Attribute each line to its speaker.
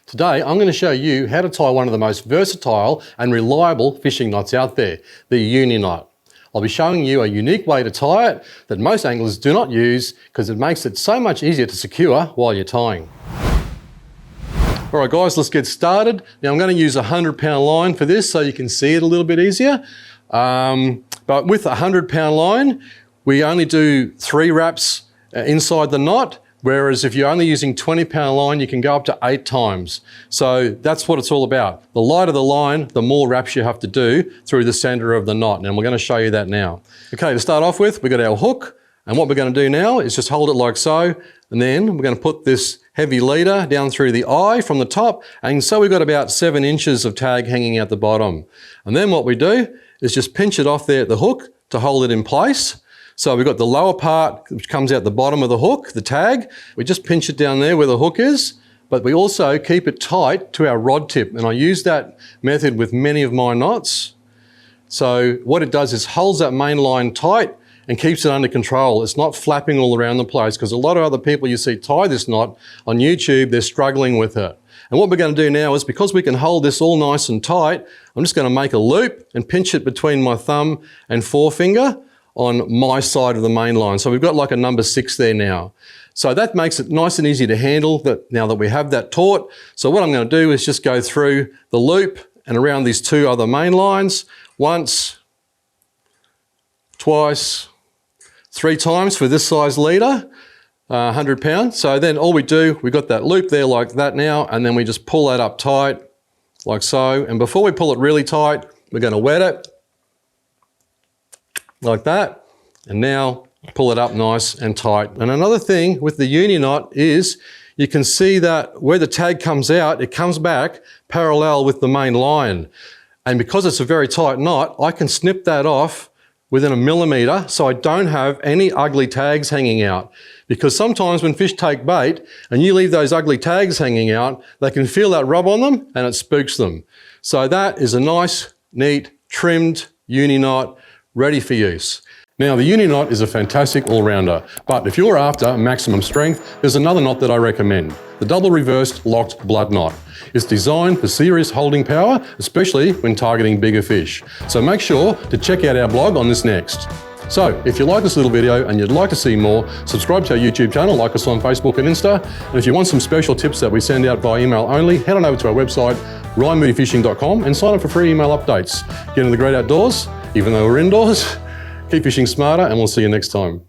Speaker 1: Today I'm going to show you how to tie one of the most versatile and reliable fishing knots out there, the Uni Knot. I'll be showing you a unique way to tie it that most anglers do not use because it makes it so much easier to secure while you're tying. Alright guys, let's get started. Now I'm going to use a 100-pound line for this so you can see it a little bit easier. But with a 100-pound line, we only do 3 wraps inside the knot. Whereas if you're only using 20-pound line, you can go up to 8 times. So that's what it's all about. The lighter the line, the more wraps you have to do through the center of the knot. And we're going to show you that now. Okay, to start off with, we've got our hook. And what we're going to do now is just hold it like so. And then we're going to put this heavy leader down through the eye from the top. And so we've got about 7 inches of tag hanging out the bottom. And then what we do is just pinch it off there at the hook to hold it in place. So we've got the lower part which comes out the bottom of the hook, the tag. We just pinch it down there where the hook is, but we also keep it tight to our rod tip. And I use that method with many of my knots. So what it does is holds that main line tight and keeps it under control. It's not flapping all around the place because a lot of other people you see tie this knot on YouTube, they're struggling with it. And what we're going to do now is because we can hold this all nice and tight, I'm just going to make a loop and pinch it between my thumb and forefinger on my side of the main line. So we've got like a number 6 there now. So that makes it nice and easy to handle now that we have that taut. So what I'm going to do is just go through the loop and around these 2 other main lines, once, twice, 3 times for this size leader, 100 pounds. So then all we do, we've got that loop there like that now, and then we just pull that up tight, like so. And before we pull it really tight, we're going to wet it, like that, and now pull it up nice and tight. And another thing with the Uni Knot is you can see that where the tag comes out, it comes back parallel with the main line. And because it's a very tight knot, I can snip that off within 1 millimeter so I don't have any ugly tags hanging out. Because sometimes when fish take bait and you leave those ugly tags hanging out, they can feel that rub on them and it spooks them. So that is a nice, neat, trimmed Uni Knot ready for use. Now the Uni Knot is a fantastic all-rounder, but if you're after maximum strength, there's another knot that I recommend, the double reversed locked blood knot. It's designed for serious holding power, especially when targeting bigger fish. So make sure to check out our blog on this next. So if you like this little video and you'd like to see more, subscribe to our YouTube channel, like us on Facebook and Insta, and if you want some special tips that we send out by email only, head on over to our website, ryanmoodyfishing.com, and sign up for free email updates. Get into the great outdoors, even though we're indoors. Keep fishing smarter, and we'll see you next time.